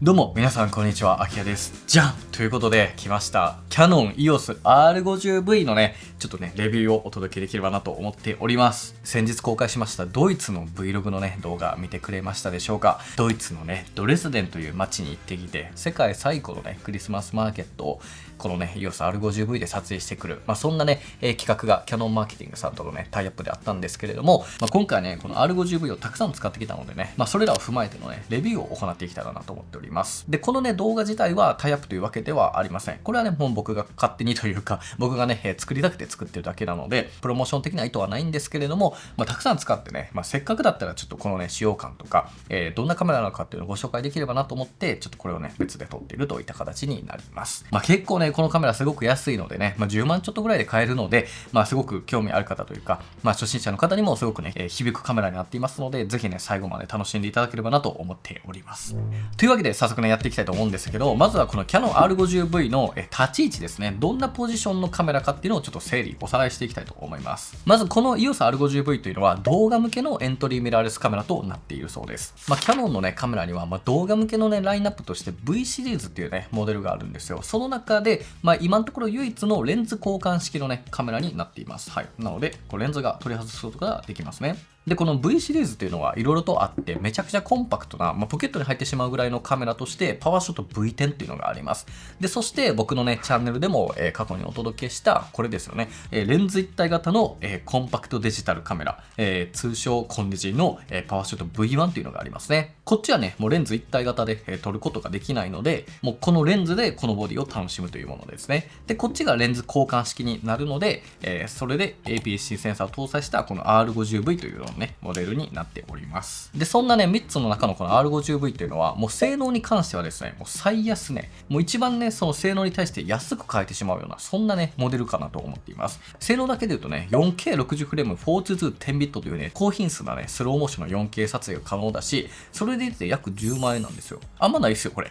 どうも皆さんこんにちは、あきらです。じゃんということで来ました。キヤノン EOS R50V のね、ちょっとね、レビューをお届けできればなと思っております。先日公開しましたドイツの Vlog のね、動画見てくれましたでしょうか。ドイツのね、ドレスデンという街に行ってきて、世界最古のね、クリスマスマーケットをこのね、EOS R50V で撮影してくる。そんなね、企画がキヤノンマーケティングさんとのね、タイアップであったんですけれども、今回ね、この R50V をたくさん使ってきたのでね、それらを踏まえてのね、レビューを行っていきたいなと思っております。で、このね、動画自体はタイアップというわけではありません。これはね、もう僕が勝手にというか、僕がね、作りたくて作ってるだけなので、プロモーション的な意図はないんですけれども、たくさん使ってね、せっかくだったらちょっとこのね、使用感とか、どんなカメラなのかっていうのをご紹介できればなと思って、ちょっとこれをね、別で撮っているといった形になります。結構ね、このカメラすごく安いのでね、10万ちょっとぐらいで買えるので、すごく興味ある方というか、初心者の方にもすごくね、響くカメラになっていますので、ぜひね、最後まで楽しんでいただければなと思っております。というわけで、早速ね、やっていきたいと思うんですけど、まずはこの Canon R50V の立ち位置ですね、どんなポジションのカメラかっていうのをちょっと整理、おさらいしていきたいと思います。まずこの EOS R50V というのは動画向けのエントリーミラーレスカメラとなっているそうです。Canon のね、カメラには動画向けのね、ラインナップとして V シリーズっていうね、モデルがあるんですよ。その中で、今のところ唯一のレンズ交換式のね、カメラになっています。はい。なので、レンズが取り外すことができますね。で、この V シリーズっていうのはいろいろとあって、めちゃくちゃコンパクトな、ポケットに入ってしまうぐらいのカメラとして、パワーショット V10 っていうのがあります。で、そして僕のね、チャンネルでも、過去にお届けした、これですよね。レンズ一体型の、コンパクトデジタルカメラ、通称コンデジの、パワーショット V1 っていうのがありますね。こっちはね、もうレンズ一体型で、撮ることができないので、もうこのレンズでこのボディを楽しむというものですね。で、こっちがレンズ交換式になるので、それで APS-C センサーを搭載したこの R50V というのね、モデルになっております。で、そんなね、3つの中のこの R50V というのは、もう性能に関してはですね、もう最安値、もう一番ね、その性能に対して安く買えてしまうような、そんなね、モデルかなと思っています。性能だけで言うとね、4K60 フレーム 42210 ビットというね、高品質なね、スローモーションの 4K 撮影が可能だし、それで言って約10万円なんですよ。あんまないですよ、これ。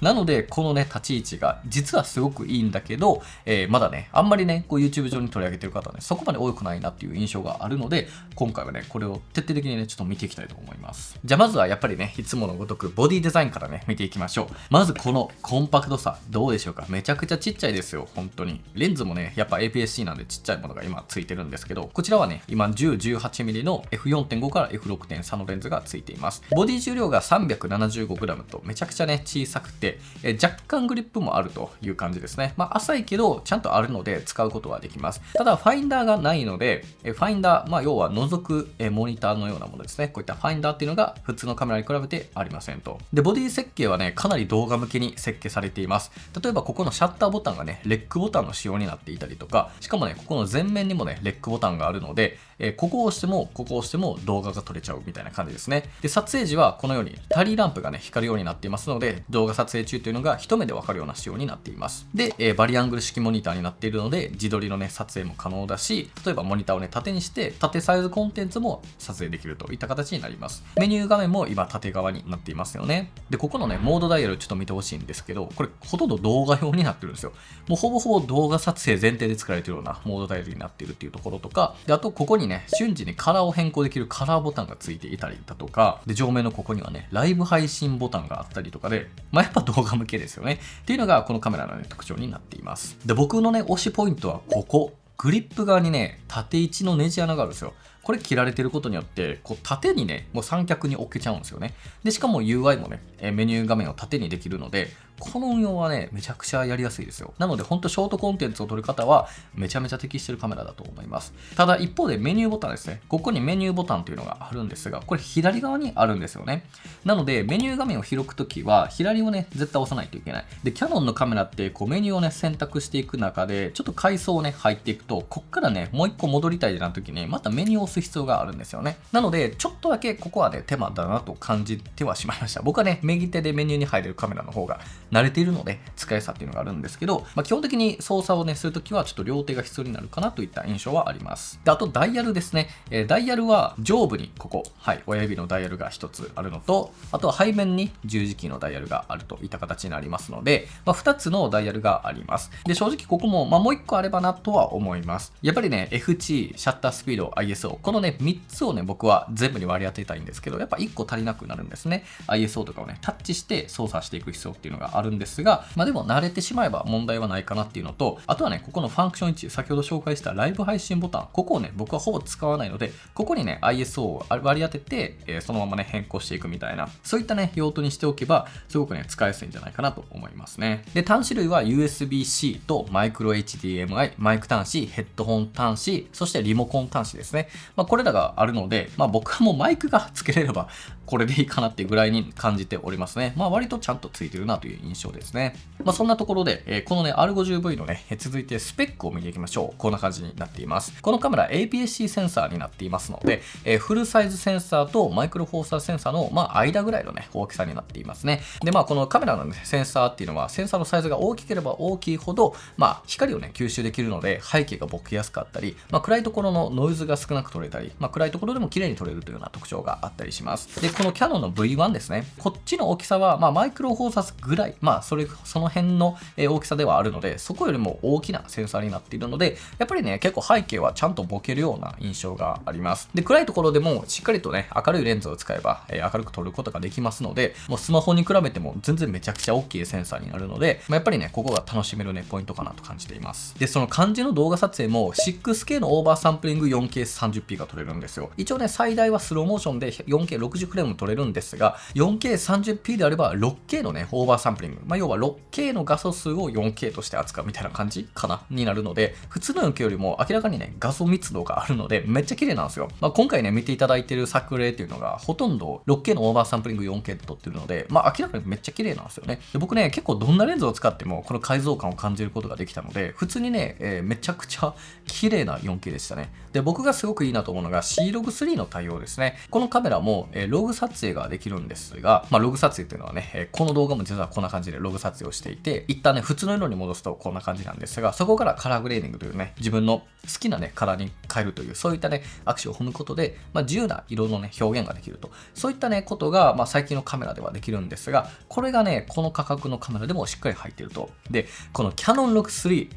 なので、このね、立ち位置が実はすごくいいんだけど、まだね、あんまりね、YouTube 上に取り上げてる方はね、そこまで多くないなっていう印象があるので、今回はね、これを徹底的にね、ちょっと見ていきたいと思います。じゃあまずはやっぱりね、いつものごとくボディデザインからね、見ていきましょう。まずこのコンパクトさ、どうでしょうか。めちゃくちゃちっちゃいですよ、本当に。レンズもね、やっぱ APS-C なんでちっちゃいものが今ついてるんですけど、こちらはね、今10、18mm の F4.5 から F6.3 のレンズがついています。ボディ重量が 375g とめちゃくちゃね、小さくて、若干グリップもあるという感じですね。浅いけど、ちゃんとあるので使うことはできます。ただ、ファインダーがないので、ファインダー、要は覗くモニターのようなものですね。こういったファインダーっていうのが普通のカメラに比べてありませんと。で、ボディ設計はね、かなり動画向けに設計されています。例えば、ここのシャッターボタンがね、レックボタンの仕様になっていたりとか、しかもね、ここの前面にもね、レックボタンがあるので、ここを押しても、ここを押しても動画が撮れちゃうみたいな感じですね。で、撮影時はこのようにタリーランプがね、光るようになっていますので、動画撮影中というのが一目でわかるような仕様になっています。で、バリアングル式モニターになっているので、自撮りのね、撮影も可能だし、例えばモニターをね、縦にして、縦サイズコンテンツも撮影できるといった形になります。メニュー画面も今縦側になっていますよね。で、ここのね、モードダイヤルちょっと見てほしいんですけど、これほとんど動画用になってるんですよ。もうほぼほぼ動画撮影前提で作られているようなモードダイヤルになっているっていうところとか、で、あとここにね、瞬時にカラーを変更できるカラーボタンがついていたりだとか、で、上面のここにはね、ライブ配信ボタンがあったりとかで、やっぱ動画向けですよね。っていうのがこのカメラのね、特徴になっています。で、僕のね、推しポイントはここ。グリップ側にね、縦位置のネジ穴があるんですよ。これ切られてることによって、こう縦にね、もう三脚に置けちゃうんですよね。で、しかも UI もね、メニュー画面を縦にできるので、この運用はね、めちゃくちゃやりやすいですよ。なので、ほんとショートコンテンツを撮る方は、めちゃめちゃ適してるカメラだと思います。ただ、一方でメニューボタンですね。ここにメニューボタンというのがあるんですが、これ左側にあるんですよね。なので、メニュー画面を開くときは、左をね、絶対押さないといけない。で、キヤノンのカメラって、こうメニューをね、選択していく中で、ちょっと階層をね、入っていくと、こっからね、もう一個戻りたいなときに、またメニューを押す必要があるんですよね。なので、ちょっとだけここはね、手間だなと感じてはしまいました。僕はね、右手でメニューに入れるカメラの方が慣れているので、使いやすさっていうのがあるんですけど、基本的に操作をね、するときはちょっと両手が必要になるかなといった印象はあります。で、あとダイヤルですね。ダイヤルは上部にここ、はい、親指のダイヤルが1つあるのと、あとは背面に十字キーのダイヤルがあるといった形になりますので、2つのダイヤルがあります。で、正直ここも、もう1個あればなとは思います。やっぱりね、FT、シャッタースピード、ISO、このね、3つをね、僕は全部に割り当てたいんですけど、やっぱ1個足りなくなるんですね。ISO とかをね、タッチして操作していく必要っていうのがあるんですが、まあでも慣れてしまえば問題はないかなっていうのと、あとはね、ここのファンクション1、先ほど紹介したライブ配信ボタン、ここをね、僕はほぼ使わないので、ここにね、ISO を割り当てて、そのままね、変更していくみたいな、そういったね、用途にしておけば、すごくね、使いやすいんじゃないかなと思いますね。で、端子類は USB-C とマイクロ HDMI、マイク端子、ヘッドホン端子、そしてリモコン端子ですね。まあ、これらがあるので、まあ、僕はもうマイクが付けれれば、これでいいかなっていうぐらいに感じておりますね。まあ、割とちゃんとついてるなという印象ですね。まあ、そんなところで、このね、R50V のね、続いてスペックを見ていきましょう。こんな感じになっています。このカメラ APS-C センサーになっていますので、フルサイズセンサーとマイクロフォーサーセンサーの、まあ、間ぐらいのね、大きさになっていますね。で、まあ、このカメラの、ね、センサーっていうのは、センサーのサイズが大きければ大きいほど、まあ、光をね、吸収できるので、背景がボケやすかったり、まあ、暗いところのノイズが少なく撮れたり、まあ、暗いところでも綺麗に撮れるというような特徴があったりします。で、このキヤノンの V1 ですね。こっちの大きさは、まあ、マイクロフォーサーぐらい、まあ、その辺の大きさではあるので、そこよりも大きなセンサーになっているので、やっぱりね、結構背景はちゃんとボケるような印象があります。で、暗いところでもしっかりとね、明るいレンズを使えば、明るく撮ることができますので、もうスマホに比べても全然めちゃくちゃ大きいセンサーになるので、まあ、やっぱりね、ここが楽しめるね、ポイントかなと感じています。で、その肝心の動画撮影も 6K のオーバーサンプリング 4K30p が撮れるんですよ。一応ね、最大はスローモーションで 4K60 フレームも撮れるんですが、4K30p であれば 6K のね、オーバーサンプリング。まあ、要は 6K の画素数を 4K として扱うみたいな感じかなになるので、普通の 4K よりも明らかにね、画素密度があるので、めっちゃ綺麗なんですよ。まあ、今回ね、見ていただいている作例っていうのが、ほとんど 6K のオーバーサンプリング 4K で撮ってるので、まあ、明らかにめっちゃ綺麗なんですよね。で、僕ね、結構どんなレンズを使っても、この解像感を感じることができたので、普通にね、めちゃくちゃ綺麗な 4K でしたね。で、僕がすごくいいなと思うのが C-Log3 の対応ですね。このカメラも、ログ撮影ができるんですが、まあ、ログ撮影っていうのはね、この動画も実はこんな感じでログ撮影をしていて、一旦ね、普通の色に戻すとこんな感じなんですが、そこからカラーグレーディングというね、自分の好きなね、カラーに変えるという、そういったね、アクションを踏むことで、まあ、自由な色のね、表現ができると。そういったね、ことが、まあ、最近のカメラではできるんですが、これがね、この価格のカメラでもしっかり入っていると。で、この Canon Log3、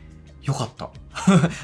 よかった。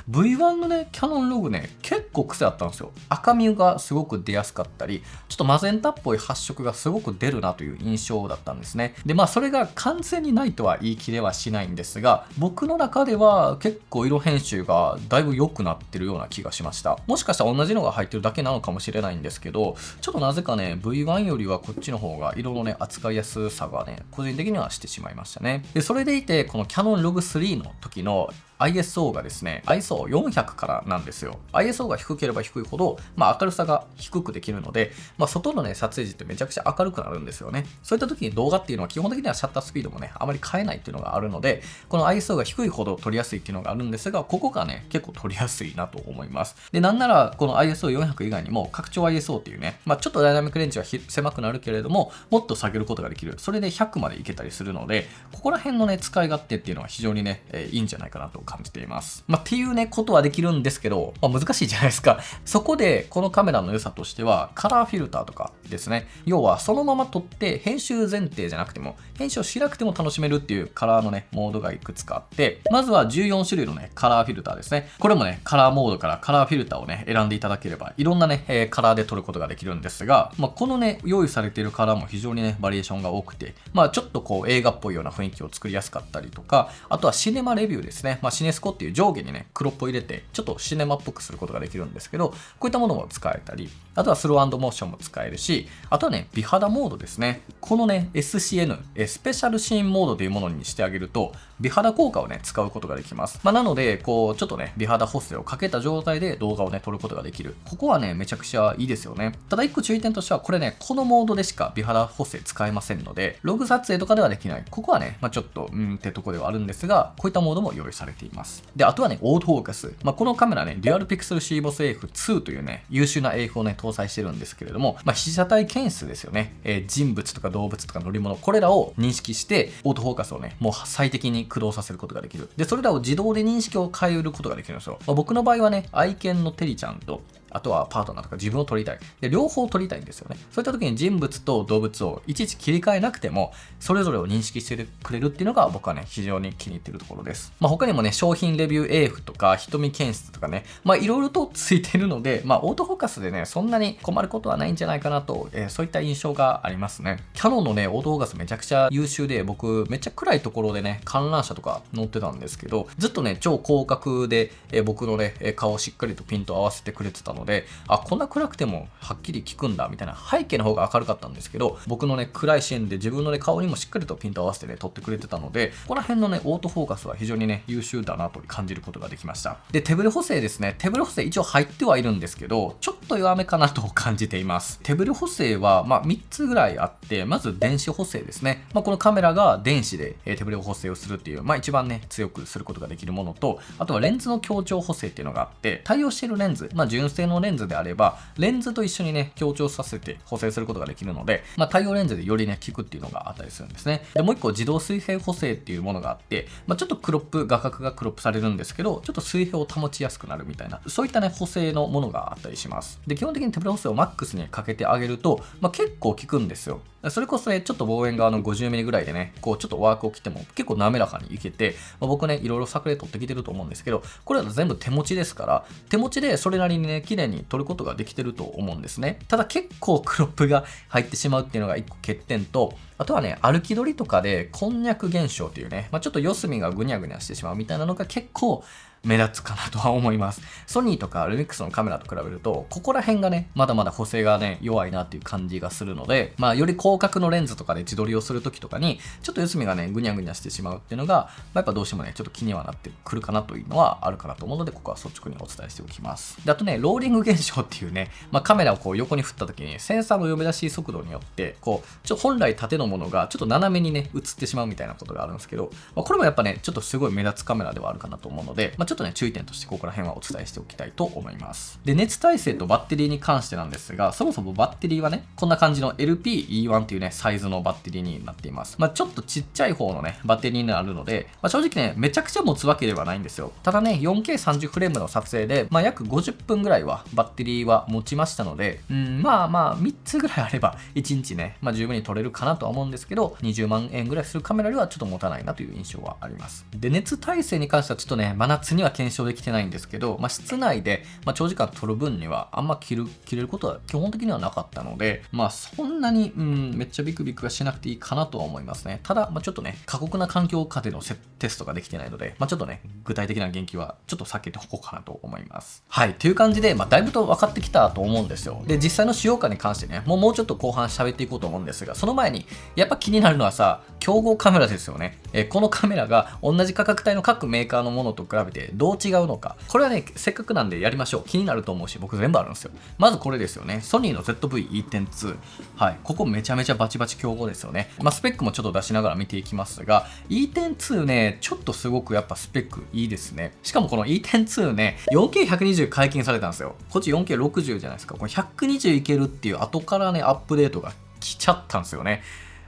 V1 のね、キヤノンログね、結構癖あったんですよ。赤みがすごく出やすかったり、ちょっとマゼンタっぽい発色がすごく出るなという印象だったんですね。で、まあそれが完全にないとは言い切れはしないんですが、僕の中では結構色編集がだいぶ良くなってるような気がしました。もしかしたら同じのが入ってるだけなのかもしれないんですけど、ちょっとなぜかね、V1 よりはこっちの方が色のね、扱いやすさがね、個人的にはしてしまいましたね。で、それでいて、このキヤノンログ3の時のISO がですね、ISO400 からなんですよ。ISO が低ければ低いほど、まあ、明るさが低くできるので、まあ、外のね、撮影時ってめちゃくちゃ明るくなるんですよね。そういった時に動画っていうのは基本的にはシャッタースピードもね、あまり変えないっていうのがあるので、この ISO が低いほど撮りやすいっていうのがあるんですが、ここがね、結構撮りやすいなと思います。で、なんなら、この ISO400 以外にも、拡張 ISO っていうね、まあ、ちょっとダイナミックレンジは狭くなるけれども、もっと下げることができる。それで100までいけたりするので、ここら辺のね、使い勝手っていうのは非常にね、いいんじゃないかなと感じています。まあ、っていうね、ことはできるんですけど、まあ、難しいじゃないですか。そこで、このカメラの良さとしては、カラーフィルターとかですね。要は、そのまま撮って、編集前提じゃなくても、編集をしなくても楽しめるっていうカラーのね、モードがいくつかあって、まずは14種類のね、カラーフィルターですね。これもね、カラーモードからカラーフィルターをね、選んでいただければ、いろんなね、カラーで撮ることができるんですが、まあ、このね、用意されているカラーも非常にね、バリエーションが多くて、まあ、ちょっとこう、映画っぽいような雰囲気を作りやすかったりとか、あとはシネマレビューですね。まあ、シネスコっていう上下にね、黒っぽい入れて、ちょっとシネマっぽくすることができるんですけど、こういったものも使えたり、あとはスロー&モーションも使えるし、あとはね、美肌モードですね。このね、SCN、スペシャルシーンモードというものにしてあげると、美肌効果をね、使うことができます。まあ、なので、こう、ちょっとね、美肌補正をかけた状態で動画をね、撮ることができる。ここはね、めちゃくちゃいいですよね。ただ一個注意点としては、これね、このモードでしか美肌補正使えませんので、ログ撮影とかではできない。ここはね、まあ、ちょっと、ってとこではあるんですが、こういったモードも用意されています。で、あとはね、オートフォーカス。まあ、このカメラね、デュアルピクセル CMOS AF2 というね、優秀な AF をね、搭載してるんですけれども、まあ、被写体検出ですよね。人物とか動物とか乗り物、これらを認識して、オートフォーカスをね、もう最適に駆動させることができる。で、それらを自動で認識を変えることができるんですよ。まあ、僕の場合はね、愛犬のテリちゃんと、あとはパートナーとか自分を撮りたい。で、両方撮りたいんですよね。そういった時に人物と動物をいちいち切り替えなくても、それぞれを認識してくれるっていうのが僕はね、非常に気に入っているところです。他にもね、商品レビュー AF とか、瞳検出とかね、いろいろとついてるので、オートフォーカスでね、そんなに困ることはないんじゃないかなと、そういった印象がありますね。キヤノンのね、オートフォーカスめちゃくちゃ優秀で、僕、めっちゃ暗いところでね、観覧車とか乗ってたんですけど、ずっとね、超広角で、僕のね、顔をしっかりとピント合わせてくれてたので、こんな暗くてもはっきり効くんだ、みたいな、背景の方が明るかったんですけど、僕のね、暗いシーンで自分のね、顔にもしっかりとピント合わせてね、撮ってくれてたので、ここら辺のね、オートフォーカスは非常にね、優秀だなと感じることができました。で、手ブレ補正ですね。手ブレ補正一応入ってはいるんですけど、ちょっと弱めかなと感じています。手ブレ補正は、3つぐらいあって、まず電子補正ですね。このカメラが電子で手ブレ補正をするっていう、一番ね、強くすることができるものと、あとはレンズの強調補正っていうのがあって、対応しているレンズ、純正のレンズであれば、レンズと一緒にね、強調させて補正することができるので、対応レンズでよりね、効くっていうのがあったりするんですね。で、もう一個自動水平補正っていうものがあって、ちょっと画角がクロップされるんですけど、ちょっと水平を保ちやすくなるみたいな、そういったね、補正のものがあったりします。で、基本的に手ブレ補正をマックスにかけてあげると、結構効くんですよ。それこそね、ちょっと望遠側の 50mm ぐらいでね、ちょっとワークを切っても結構滑らかにいけて、僕ね、いろいろ作例撮ってきてると思うんですけど、これは全部手持ちですから、手持ちでそれなりにね、綺麗に撮ることができてると思うんですね。ただ結構クロップが入ってしまうっていうのが一個欠点と、あとはね、歩き撮りとかでこんにゃく現象っていうね、ちょっと四隅がぐにゃぐにゃしてしまうみたいなのが結構目立つかなとは思います。ソニーとかルミックスのカメラと比べると、ここら辺がね、まだまだ補正がね、弱いなっていう感じがするので、より広角のレンズとかで自撮りをするときとかに、ちょっと四隅がね、ぐにゃぐにゃしてしまうっていうのが、やっぱどうしてもね、ちょっと気にはなってくるかなというのはあるかなと思うので、ここは率直にお伝えしておきます。で、あとね、ローリング現象っていうね、カメラを横に振ったときに、センサーの読み出し速度によって、本来縦のものがちょっと斜めにね、映ってしまうみたいなことがあるんですけど、これもやっぱね、ちょっとすごい目立つカメラではあるかなと思うので、ちょっとね、注意点としてここら辺はお伝えしておきたいと思います。で、熱耐性とバッテリーに関してなんですが、そもそもバッテリーはね、こんな感じの LP-E1 というね、サイズのバッテリーになっています。ちょっとちっちゃい方のね、バッテリーになるので、正直ね、めちゃくちゃ持つわけではないんですよ。ただね、4K30 フレームの撮影で、約50分ぐらいはバッテリーは持ちましたので、3つぐらいあれば、1日ね、十分に撮れるかなとは思うんですけど、20万円ぐらいするカメラではちょっと持たないなという印象はあります。で、熱耐性に関してはちょっとね、真夏には検証できてないんですけど、室内で、長時間撮る分にはあんま切れることは基本的にはなかったので、そんなに、めっちゃビクビクはしなくていいかなとは思いますね。ただ、ちょっとね、過酷な環境下でのテストができてないので、ちょっとね、具体的な言及はちょっと避けておこうかなと思います。はい、という感じで、だいぶと分かってきたと思うんですよ。で、実際の使用感に関してね、もうちょっと後半喋っていこうと思うんですが、その前に、やっぱ気になるのはさ、競合カメラですよね。このカメラが同じ価格帯の各メーカーのものと比べてどう違うのか。これはね、せっかくなんでやりましょう。気になると思うし、僕全部あるんですよ。まずこれですよね。ソニーの ZV-E10II。はい。ここめちゃめちゃバチバチ競合ですよね。スペックもちょっと出しながら見ていきますが、E10II ね、ちょっとすごくやっぱスペックいいですね。しかもこの E10II ね、4K120 解禁されたんですよ。こっち 4K60 じゃないですか。これ120いけるっていう後からね、アップデートが来ちゃったんですよね。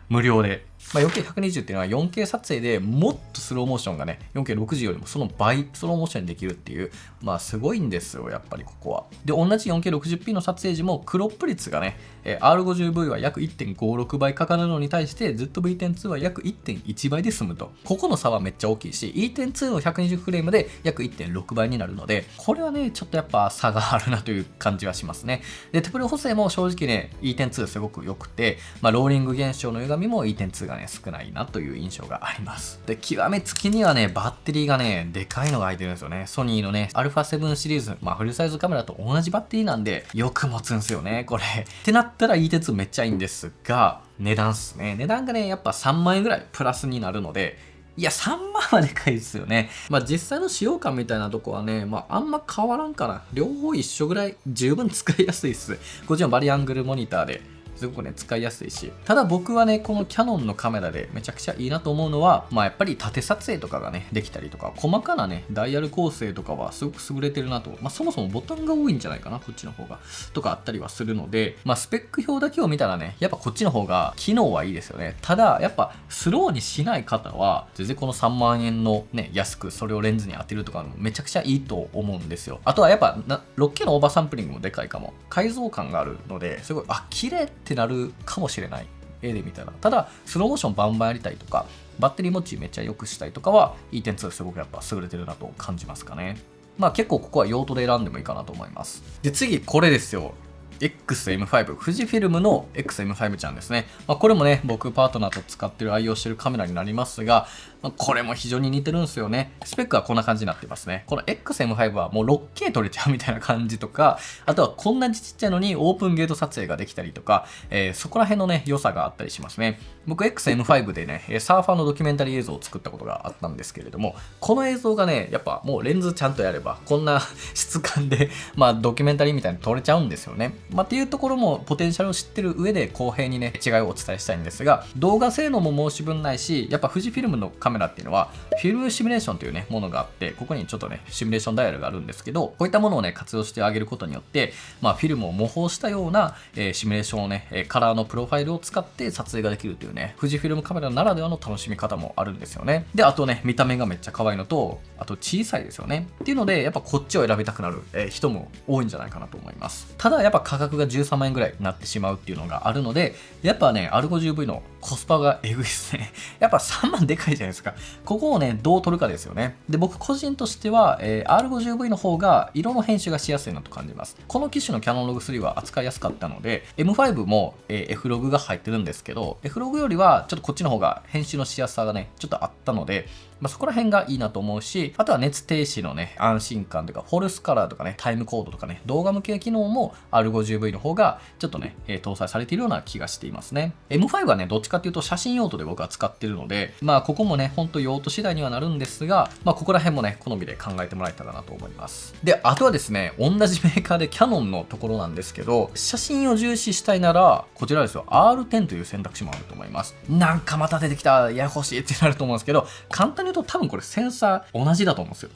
無料で。4K120 っていうのは 4K 撮影でもっとスローモーションがね、4K60 よりもその倍スローモーションにできるっていう、すごいんですよ、やっぱりここは。で、同じ 4K60p の撮影時もクロップ率がね、R50V は約 1.56 倍かかるのに対して ZV-10II は約 1.1 倍で済むと。ここの差はめっちゃ大きいし、E10II の120フレームで約 1.6 倍になるので、これはね、ちょっとやっぱ差があるなという感じはしますね。で、手ブレ補正も正直ね、E10II すごく良くて、ローリング現象の歪みも E10II がね、少ないなという印象があります。で、極めつきにはね、バッテリーがね、でかいのが入ってるんですよね。ソニーのね、α7 シリーズ、フルサイズカメラと同じバッテリーなんで、よく持つんですよね、これ。ってなったら E10II めっちゃいいんですが、値段っすね。値段がね、やっぱ3万円ぐらいプラスになるので、いや、3万はでかいですよね。実際の使用感みたいなとこはね、あんま変わらんかな。両方一緒ぐらい十分使いやすいっす。こっちのバリアングルモニターで、すごくね、使いやすいし。ただ僕はね、このキャノンのカメラでめちゃくちゃいいなと思うのは、やっぱり縦撮影とかがね、できたりとか、細かなね、ダイヤル構成とかはすごく優れてるなと。そもそもボタンが多いんじゃないかな、こっちの方が。とかあったりはするので、スペック表だけを見たらね、やっぱこっちの方が機能はいいですよね。ただ、やっぱスローにしない方は、全然この3万円のね、安くそれをレンズに当てるとかめちゃくちゃいいと思うんですよ。あとはやっぱ 6K のオーバーサンプリングもでかいかも。解像感があるので、すごい、綺麗ってなるかもしれない。絵で見たら。ただ、スローモーションバンバンやりたいとか、バッテリー持ちめっちゃ良くしたいとかは、E10-2 すごくやっぱ優れてるなと感じますかね。結構ここは用途で選んでもいいかなと思います。で、次、これですよ。XM5、富士フィルムの XM5 ちゃんですね。これもね、僕パートナーと使ってる愛用してるカメラになりますが、これも非常に似てるんですよね。スペックはこんな感じになってますね。この XM5 はもう 6K 撮れちゃうみたいな感じとか、あとはこんなにちっちゃいのにオープンゲート撮影ができたりとか、そこら辺のね、良さがあったりしますね。僕 XM5 でね、サーファーのドキュメンタリー映像を作ったことがあったんですけれども、この映像がね、やっぱもうレンズちゃんとやれば、こんな質感で、ドキュメンタリーみたいに撮れちゃうんですよね。っていうところもポテンシャルを知ってる上で公平にね、違いをお伝えしたいんですが、動画性能も申し分ないし、やっぱ富士フィルムのカメラっていうのは、フィルムシミュレーションというね、ものがあって、ここにちょっとね、シミュレーションダイヤルがあるんですけど、こういったものをね、活用してあげることによって、フィルムを模倣したような、シミュレーションをね、カラーのプロファイルを使って撮影ができるというね、富士フィルムカメラならではの楽しみ方もあるんですよね。で、あとね、見た目がめっちゃ可愛いのと、あと小さいですよね。っていうので、やっぱこっちを選びたくなる、人も多いんじゃないかなと思います。ただ、やっぱ価格が13万円ぐらいになってしまうっていうのがあるので、やっぱね、R50V のコスパがエグいですね。やっぱ3万でかいじゃないですか。ここをね、どう取るかですよね。で、僕個人としては、R50V の方が色の編集がしやすいなと感じます。この機種の Canon Log3 は扱いやすかったので、M5 も、F ログが入ってるんですけど、F ログよりはちょっとこっちの方が編集のしやすさがね、ちょっとあったので、そこら辺がいいなと思うし、あとは熱停止のね、安心感とか、フォルスカラーとかね、タイムコードとかね、動画向け機能も R50V の方がちょっとね、搭載されているような気がしていますね。M5 はね、どっちかっていうと写真用途で僕は使ってるので、ここもね、ほんと用途次第にはなるんですが、ここら辺もね、好みで考えてもらえたらなと思います。で、あとはですね、同じメーカーで Canon のところなんですけど、写真を重視したいなら、こちらですよ、R10 という選択肢もあると思います。なんかまた出てきた、ややこしいってなると思うんですけど、簡単に言うと多分これセンサー同じだと思うんですよ。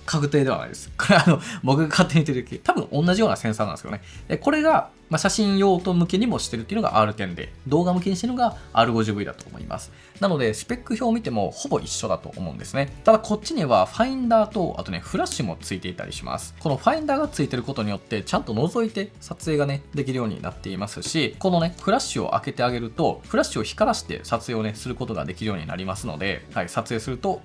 確定ではないです。これ僕が勝手に言ってる時、多分同じようなセンサーなんですよね。で、これが、写真用途向けにもしてるっていうのが R10 で、動画向けにしてるのが R50V だと思います。なので、スペック表を見てもほぼ一緒だと思うんですね。ただ、こっちにはファインダーと、あとね、フラッシュもついていたりします。このファインダーがついてることによって、ちゃんと覗いて撮影がね、できるようになっていますし、このね、フラッシュを開けてあげると、フラッシュを光らして撮影をね、することができるようになりますので、はい、撮影すると、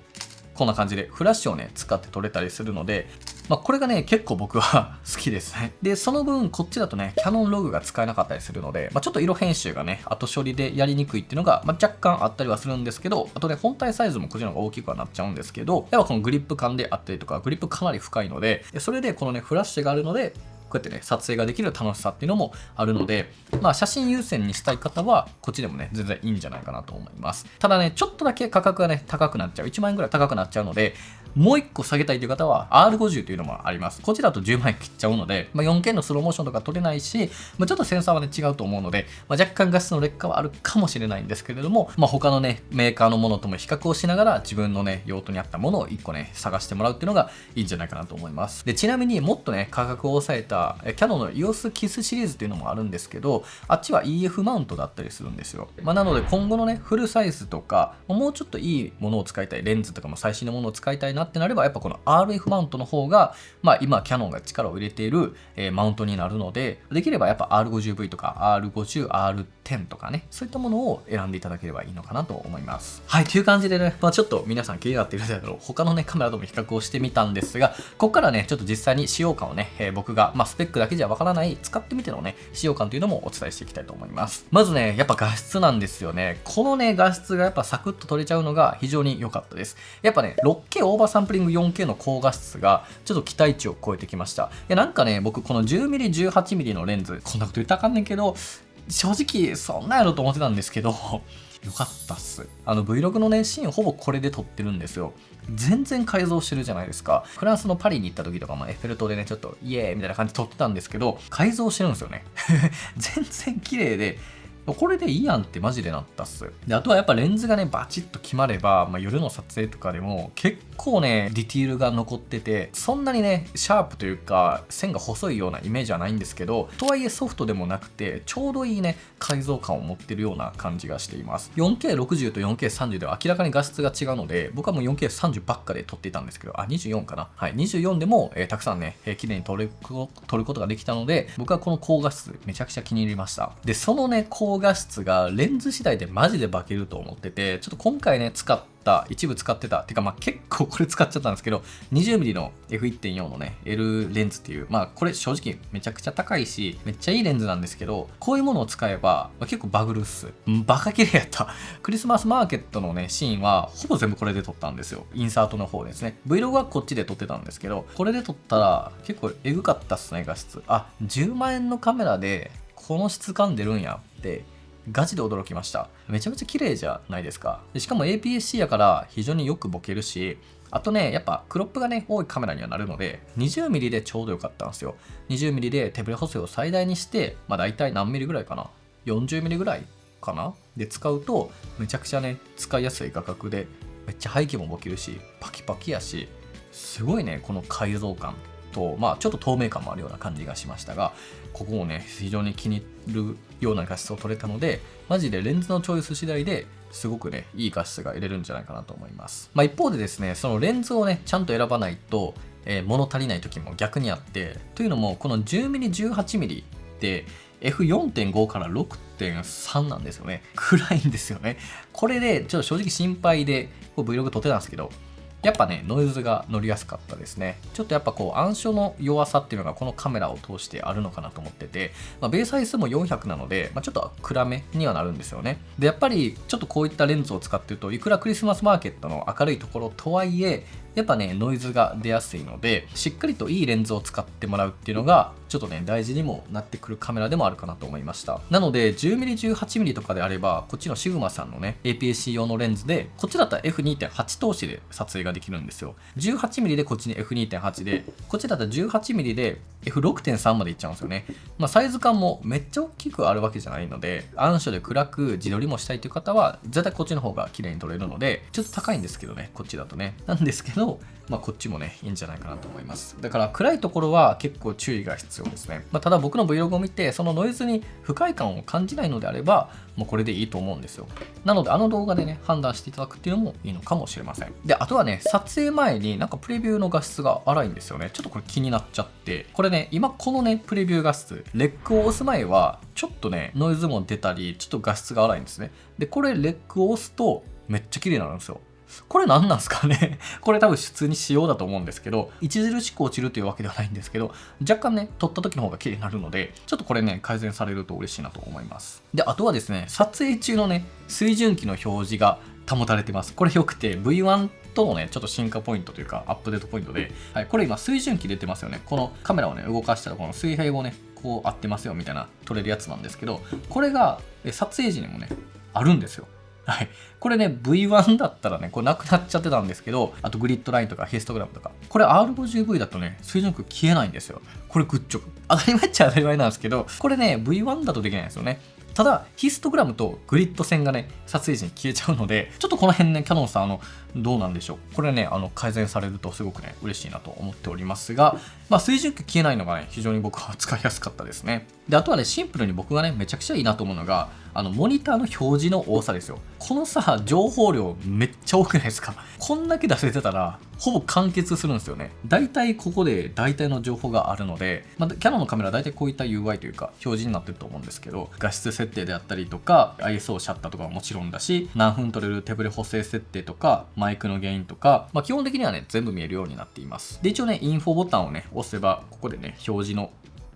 こんな感じでフラッシュをね、使って撮れたりするので、これがね、結構僕は好きですね。で、その分、こっちだとね、Canon Log が使えなかったりするので、ちょっと色編集がね、後処理でやりにくいっていうのが、若干あったりはするんですけど、あとね、本体サイズもこっちの方が大きくはなっちゃうんですけど、やっぱこのグリップ感であったりとか、グリップかなり深いので、それでこのね、フラッシュがあるので、こうやってね、撮影ができる楽しさっていうのもあるので、写真優先にしたい方は、こっちでもね、全然いいんじゃないかなと思います。ただね、ちょっとだけ価格がね、高くなっちゃう。1万円ぐらい高くなっちゃうので、もう1個下げたいという方は R50 というのもあります。こちらだと10万円切っちゃうので、4K のスローモーションとか撮れないし、ちょっとセンサーはね、違うと思うので、若干画質の劣化はあるかもしれないんですけれども、他のね、メーカーのものとも比較をしながら、自分のね、用途に合ったものを1個ね、探してもらうっていうのがいいんじゃないかなと思います。で、ちなみにもっとね、価格を抑えた、Canon の EOS KISS シリーズっていうのもあるんですけど、あっちは EF マウントだったりするんですよ。なので今後のね、フルサイズとか、もうちょっといいものを使いたい、レンズとかも最新のものを使いたいなってなれば、やっぱこの RF マウントの方が、今 Canon が力を入れている、マウントになるので、できればやっぱ R50V とか R50、R10 とかね、そういったものを選んでいただければいいのかなと思います。はい、という感じでね、ちょっと皆さん気になっているだろう、他のね、カメラとも比較をしてみたんですが、ここからね、ちょっと実際に使用感をね、僕が、スペックだけじゃわからない、使ってみてのね、使用感というのもお伝えしていきたいと思います。まずね、やっぱ画質なんですよね。このね、画質がやっぱサクッと撮れちゃうのが非常に良かったです。やっぱね、6K オーバーサンプリング 4K の高画質がちょっと期待値を超えてきました。なんかね、僕この 10mm、18mm のレンズ、こんなこと言ったらあかんねんけど、正直そんなんやろと思ってたんですけど、よかったっす。Vlog のね、シーンほぼこれで撮ってるんですよ。全然改造してるじゃないですか。フランスのパリに行った時とかもエッフェル塔でね、ちょっとイエーイみたいな感じで撮ってたんですけど、改造してるんですよね。全然綺麗で、これでいいやんってマジでなったっす。で、あとはやっぱレンズがね、バチッと決まれば、夜の撮影とかでも結構ね、ディティールが残ってて、そんなにね、シャープというか、線が細いようなイメージはないんですけど、とはいえソフトでもなくて、ちょうどいいね、解像感を持ってるような感じがしています。4K60 と 4K30 では明らかに画質が違うので、僕はもう 4K30 ばっかで撮っていたんですけど、24かな。はい、24でも、たくさんね、綺麗に撮ることができたので、僕はこの高画質めちゃくちゃ気に入りました。で、そのね、高画質がレンズ次第でマジで化けると思ってて、ちょっと今回ね、一部使ってた、てか結構これ使っちゃったんですけど、20mm の F1.4 のね、L レンズっていう、これ正直めちゃくちゃ高いし、めっちゃいいレンズなんですけど、こういうものを使えば、結構バグるっす。バカ綺麗やった。クリスマスマーケットのね、シーンは、ほぼ全部これで撮ったんですよ。インサートの方ですね。Vlog はこっちで撮ってたんですけど、これで撮ったら、結構エグかったっすね、画質。10万円のカメラで、この質感出るんやって、ガチで驚きました。めちゃめちゃ綺麗じゃないですか。でしかも APS-C やから非常によくボケるし、あとね、やっぱクロップがね、多いカメラにはなるので、20mm でちょうどよかったんですよ。20mm で手ブレ補正を最大にして、大体何ミリぐらいかな ?40mm ぐらいかなで使うと、めちゃくちゃね、使いやすい画角で、めっちゃ背景もボケるし、パキパキやし、すごいね、この解像感。とちょっと透明感もあるような感じがしましたが、ここもね非常に気に入るような画質を撮れたので、マジでレンズのチョイス次第ですごくねいい画質が得れるんじゃないかなと思います。一方でですね、そのレンズをねちゃんと選ばないと、物足りない時も逆にあって、というのもこの 10mm18mm で F4.5 から 6.3 なんですよね。暗いんですよね。これでちょっと正直心配でVlog 撮ってたんですけど、やっぱね、ノイズが乗りやすかったですね。ちょっとやっぱ暗所の弱さっていうのがこのカメラを通してあるのかなと思ってて、ベース配数も400なので、ちょっと暗めにはなるんですよね。で、やっぱりちょっとこういったレンズを使ってると、いくらクリスマスマーケットの明るいところとはいえ、やっぱね、ノイズが出やすいので、しっかりといいレンズを使ってもらうっていうのが、ちょっとね、大事にもなってくるカメラでもあるかなと思いました。なので、10mm、18mm とかであれば、こっちのシグマさんのね、APS-C 用のレンズで、こっちだったら F2.8 通しで撮影ができるんですよ。18mm でこっちに F2.8 で、こっちだったら 18mm で F6.3 までいっちゃうんですよね。サイズ感もめっちゃ大きくあるわけじゃないので、暗所で暗く自撮りもしたいという方は、絶対こっちの方が綺麗に撮れるので、ちょっと高いんですけどね、こっちだとね。なんですけど、こっちもね、いいんじゃないかなと思います。だから暗いところは結構注意が必要ですね。ただ僕の Vlog を見て、そのノイズに不快感を感じないのであれば、もうこれでいいと思うんですよ。なので、動画でね、判断していただくっていうのもいいのかもしれません。で、あとはね、撮影前にプレビューの画質が荒いんですよね。ちょっとこれ気になっちゃって、これね、今このね、プレビュー画質、レックを押す前は、ちょっとね、ノイズも出たり、ちょっと画質が荒いんですね。で、これレックを押すと、めっちゃ綺麗になるんですよ。これ何なんすかねこれ多分普通に仕様だと思うんですけど、著しく落ちるというわけではないんですけど、若干ね、撮った時の方が綺麗になるので、ちょっとこれね、改善されると嬉しいなと思います。で、あとはですね、撮影中のね、水準器の表示が保たれてます。これ良くて、V1 とのね、ちょっと進化ポイントというか、アップデートポイントで、はい、これ今水準器出てますよね。このカメラをね、動かしたら、この水平をね、こう合ってますよみたいな撮れるやつなんですけど、これが撮影時にもね、あるんですよ。はい。これね、V1 だったらね、これなくなっちゃってたんですけど、あとグリッドラインとかヒストグラムとか、これ R50V だとね、水準器消えないんですよ。これグッジョブ。当たり前っちゃ当たり前なんですけど、これね、V1 だとできないんですよね。ただ、ヒストグラムとグリッド線がね、撮影時に消えちゃうので、ちょっとこの辺ね、キヤノンさん、どうなんでしょう。これね、改善されるとすごくね、嬉しいなと思っておりますが、水準器消えないのがね、非常に僕は使いやすかったですね。で、あとはね、シンプルに僕がね、めちゃくちゃいいなと思うのが、モニターの表示の多さですよ。このさ、情報量めっちゃ多くないですか？こんだけ出せてたら、ほぼ完結するんですよね。大体ここで大体の情報があるので、キヤノンのカメラは大体こういった UI というか、表示になってると思うんですけど、画質設定であったりとか、ISO シャッターとかはもちろんだし、何分撮れる手ブレ補正設定とか、マイクのゲインとか、基本的にはね、全部見えるようになっています。で、一応ね、インフォボタンをね、押せば、ここでね、表示の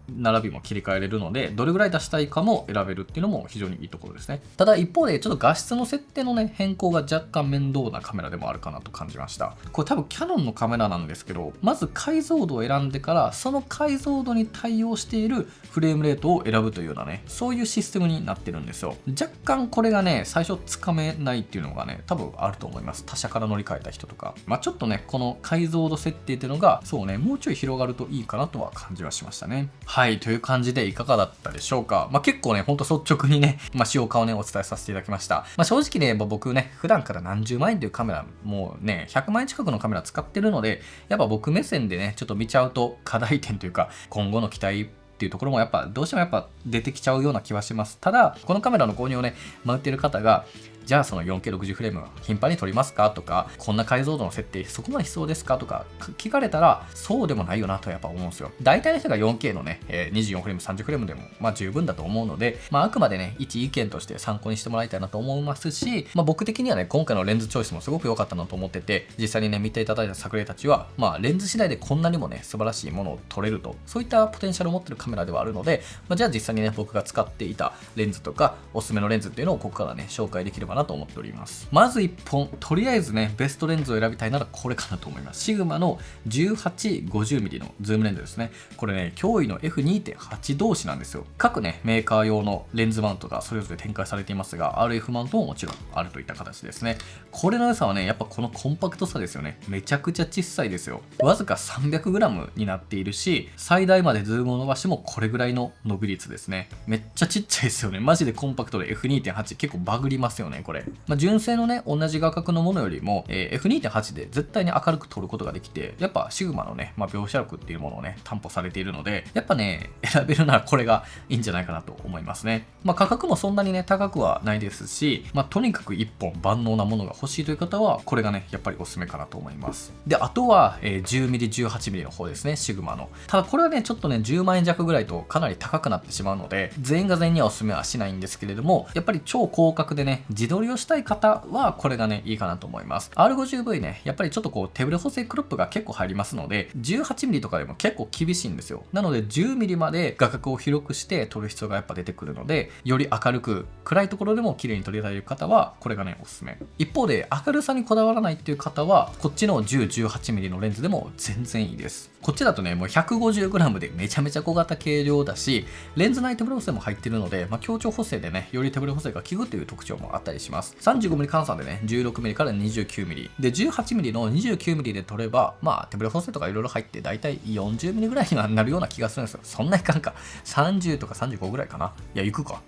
並びも切り替えれるので、どれぐらい出したいかも選べるっていうのも非常にいいところですね。ただ一方でちょっと画質の設定のね、変更が若干面倒なカメラでもあるかなと感じました。これ多分キヤノンのカメラなんですけど、まず解像度を選んでから、その解像度に対応しているフレームレートを選ぶというようなね、そういうシステムになってるんですよ。若干これがね、最初つかめないっていうのがね、多分あると思います。他社から乗り換えた人とか。ちょっとね、この解像度設定っていうのが、そうね、もうちょい広がるといいかなとは感じはしましたね。はい、という感じでいかがだったでしょうか。結構ね、ほんと率直にね、使用感をね、お伝えさせていただきました。正直ね、僕ね、普段から何十万円というカメラ、もうね、100万円近くのカメラ使ってるので、やっぱ僕目線でね、ちょっと見ちゃうと課題点というか、今後の期待っていうところもどうしても出てきちゃうような気はします。ただ、このカメラの購入をね、売ってる方が、じゃあその 4K60 フレーム頻繁に撮りますかとか、こんな解像度の設定そこまで必要ですかとか聞かれたら、そうでもないよなと思うんですよ。大体の人が 4K のね、24フレーム、30フレームでも十分だと思うので、あくまでね、一意見として参考にしてもらいたいなと思いますし、僕的にはね、今回のレンズチョイスもすごく良かったなと思ってて、実際にね、見ていただいた作例たちは、レンズ次第でこんなにもね、素晴らしいものを撮れると、そういったポテンシャルを持ってるカメラではあるので、じゃあ実際にね、僕が使っていたレンズとか、おすすめのレンズっていうのをここからね、紹介できればなと思っております。まず1本、とりあえずね、ベストレンズを選びたいならこれかなと思います。シグマの 18-50mm のズームレンズですね。これね、驚異の F2.8 同士なんですよ。各ね、メーカー用のレンズマウントがそれぞれ展開されていますが、RF マウントももちろんあるといった形ですね。これの良さはね、やっぱこのコンパクトさですよね。めちゃくちゃ小さいですよ。わずか 300g になっているし、最大までズームを伸ばしてもこれぐらいの伸び率ですね。めっちゃちっちゃいですよね。マジでコンパクトで F2.8 結構バグりますよね、これ。純正のね、同じ画角のものよりも、F2.8 で絶対に明るく撮ることができて、やっぱシグマのね、描写力っていうものをね、担保されているので、やっぱね、選べるならこれがいいんじゃないかなと思いますね。価格もそんなにね、高くはないですし、とにかく1本万能なものが欲しいという方は、これがね、やっぱりおすすめかなと思います。で、あとは、10mm、18mm の方ですね、シグマの。ただこれはね、ちょっとね、10万円弱ぐらいとかなり高くなってしまうので、全員が全員にはおすすめはしないんですけれども、やっぱり超広角でね、自撮りをしたい方は、これがね、いいかなと思います。R50V ね、やっぱりちょっとこう手ブレ補正クロップが結構入りますので、18mm とかでも結構厳しいんですよ。なので 10mm まで画角を広くして撮る必要がやっぱ出てくるので、より明るく暗いところでも綺麗に撮りたい方はこれがね、おすすめ。一方で明るさにこだわらないっていう方は、こっちの 10-18mm のレンズでも全然いいです。こっちだとね、もう 150g でめちゃめちゃ小型軽量だし、レンズ内手ブレ補正も入ってるので、強調補正でね、より手ブレ補正が効くという特徴もあったりします。35mm 換算でね、16mm から 29mm で 18mm の 29mm で撮れば、手ブレ補正とかいろいろ入ってだいたい 40mm ぐらいにはなるような気がするんですよ。そんないかんか。30とか35ぐらいかな。行くか。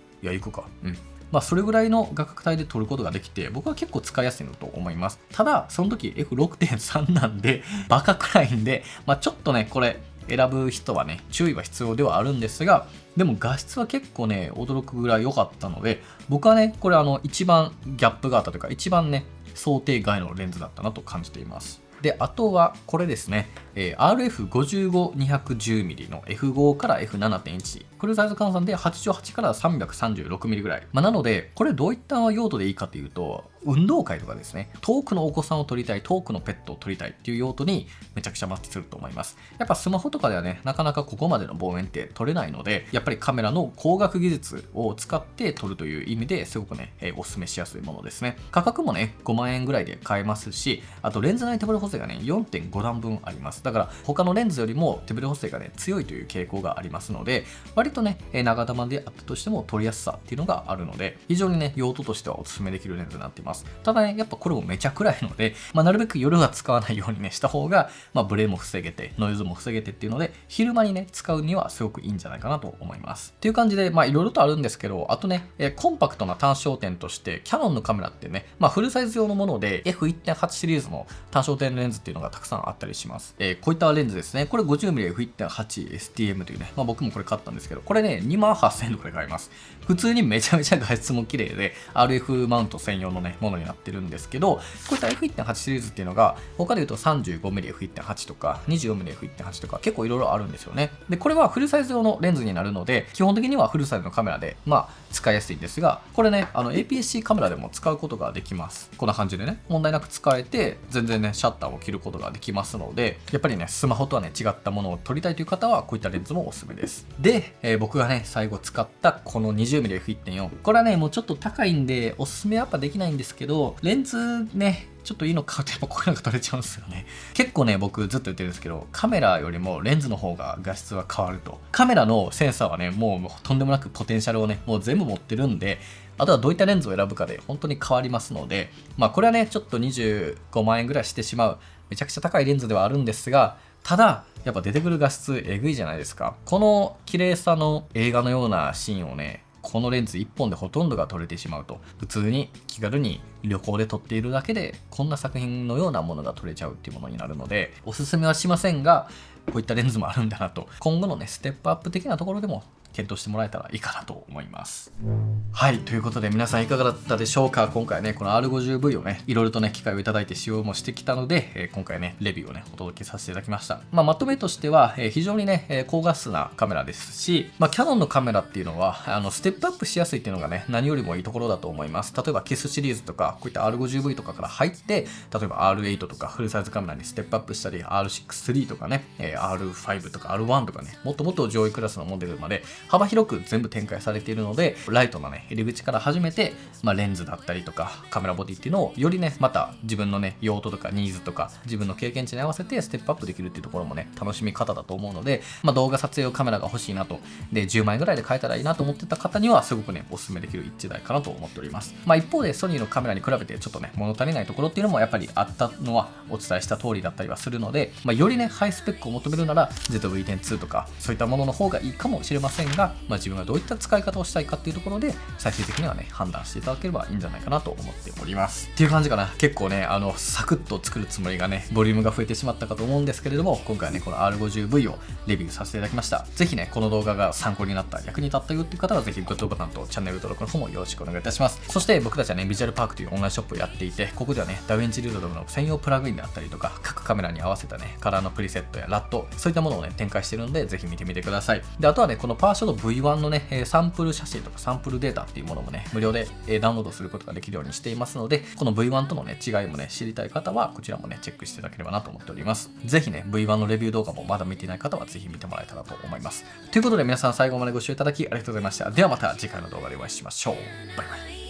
うん。それぐらいの画角帯で撮ることができて、僕は結構使いやすいのと思います。ただ、その時 F6.3 なんで、バカ暗いんで、ちょっとね、これ、選ぶ人はね、注意は必要ではあるんですが、でも画質は結構ね、驚くぐらい良かったので、僕はね、これ一番ギャップがあったというか、一番ね、想定外のレンズだったなと感じています。で、あとはこれですね、RF55-210mm の F5 から F7.1。これサイズ換算で88から 336mm ぐらい。なので、これどういった用途でいいかというと、運動会とかですね、遠くのお子さんを撮りたい、遠くのペットを撮りたいっていう用途にめちゃくちゃマッチすると思います。やっぱスマホとかではね、なかなかここまでの望遠って撮れないので、やっぱりカメラの光学技術を使って撮るという意味ですごくね、お勧めしやすいものですね。価格もね、5万円ぐらいで買えますし、あとレンズ内手ブレ補正がね、4.5 段分あります。だから他のレンズよりも手ブレ補正がね、強いという傾向がありますので、割とね、長玉であったとしても撮りやすさっていうのがあるので、非常にね、用途としてはお勧めできるレンズになっています。ただね、やっぱこれもめちゃ暗いので、なるべく夜は使わないようにね、した方が、ブレも防げて、ノイズも防げてっていうので、昼間にね、使うにはすごくいいんじゃないかなと思います。っていう感じで、いろいろとあるんですけど、あとね、コンパクトな単焦点として、キヤノンのカメラってね、フルサイズ用のもので F1.8 シリーズの単焦点レンズっていうのがたくさんあったりします。こういったレンズですね。これ 50mm F1.8STM というね、僕もこれ買ったんですけど、これね、28,000円とかで買います。普通にめちゃめちゃ画質も綺麗で、RF マウント専用のね、ものになってるんですけど、こういった F1.8 シリーズっていうのが、他で言うと 35mm F1.8 とか、24mm F1.8 とか、結構いろいろあるんですよね。で、これはフルサイズ用のレンズになるので、基本的にはフルサイズのカメラで、使いやすいんですが、これね、APS-C カメラでも使うことができます。こんな感じでね、問題なく使えて、全然ね、シャッターを切ることができますので、やっぱりぱりね、スマホとはね、違ったものを撮りたいという方は、こういったレンズもおすすめです。で、僕がね、最後使ったこの 20mmF1.4。これはね、もうちょっと高いんで、おすすめはやっぱできないんですけど、レンズね、ちょっといいの買うとやっぱこれなんか撮れちゃうんですよね。結構ね、僕ずっと言ってるんですけど、カメラよりもレンズの方が画質は変わると。カメラのセンサーはね、もうとんでもなくポテンシャルをね、もう全部持ってるんで、あとはどういったレンズを選ぶかで本当に変わりますので、まあこれはね、ちょっと25万円ぐらいしてしまう、めちゃくちゃ高いレンズではあるんですが、ただ、やっぱ出てくる画質えぐいじゃないですか。この綺麗さの映画のようなシーンをね、このレンズ1本でほとんどが撮れてしまうと。普通に気軽に旅行で撮っているだけで、こんな作品のようなものが撮れちゃうっていうものになるので、おすすめはしませんが、こういったレンズもあるんだなと。今後のね、ステップアップ的なところでも検討してもらえたらいいかなと思います。はい、ということで皆さんいかがだったでしょうか。今回ね、この R50V をね、いろいろとね、機会をいただいて使用もしてきたので、今回ね、レビューをね、お届けさせていただきました。まとめとしては、非常にね、高画質なカメラですし、キヤノンのカメラっていうのは、ステップアップしやすいっていうのがね、何よりもいいところだと思います。例えば、KISS シリーズとか、こういった R50V とかから入って、例えば R8 とかフルサイズカメラにステップアップしたり、R6-3 とかね、R5 とか R1 とかね、もっともっと上位クラスのモデルまで幅広く全部展開されているので、ライトなね、入り口から始めて、レンズだったりとか、カメラボディっていうのを、よりね、また自分のね、用途とかニーズとか、自分の経験値に合わせてステップアップできるっていうところもね、楽しみ方だと思うので、動画撮影用カメラが欲しいなと、で、10万円ぐらいで買えたらいいなと思ってた方には、すごくね、お勧めできる一台かなと思っております。一方で、ソニーのカメラに比べてちょっとね、物足りないところっていうのもやっぱりあったのはお伝えした通りだったりはするので、よりね、ハイスペックを求めるなら、ZV-10-2 とか、そういったものの方がいいかもしれませんが、自分がどういった使い方をしたいかっていうところで、最終的にはね、判断していただければいいんじゃないかなと思っております。っていう感じかな。結構ね、サクッと作るつもりがね、ボリュームが増えてしまったかと思うんですけれども、今回はね、この R50V をレビューさせていただきました。ぜひね、この動画が参考になった、役に立ったよっていう方は、ぜひグッドボタンとチャンネル登録の方もよろしくお願いいたします。そして僕たちはね、ビジュアルパークというオンラインショップをやっていて、ここではね、ダヴィンチリゾルドの専用プラグインであったりとか、各カメラに合わせたね、カラーのプリセットやラット、そういったものをね、展開しているので、ぜひ見てみてください。で、あとはね、このパワーショット V1 のね、サンプル写真とかサンプルデータっていうものもね、無料でダウンロードすることができるようにしていますので、この V1 とのね、違いもね、知りたい方は、こちらもね、チェックしていただければなと思っております。ぜひね、V1 のレビュー動画もまだ見ていない方は、ぜひ見てもらえたらと思います。ということで、皆さん最後までご視聴いただきありがとうございました。ではまた次回の動画でお会いしましょう。バイバイ。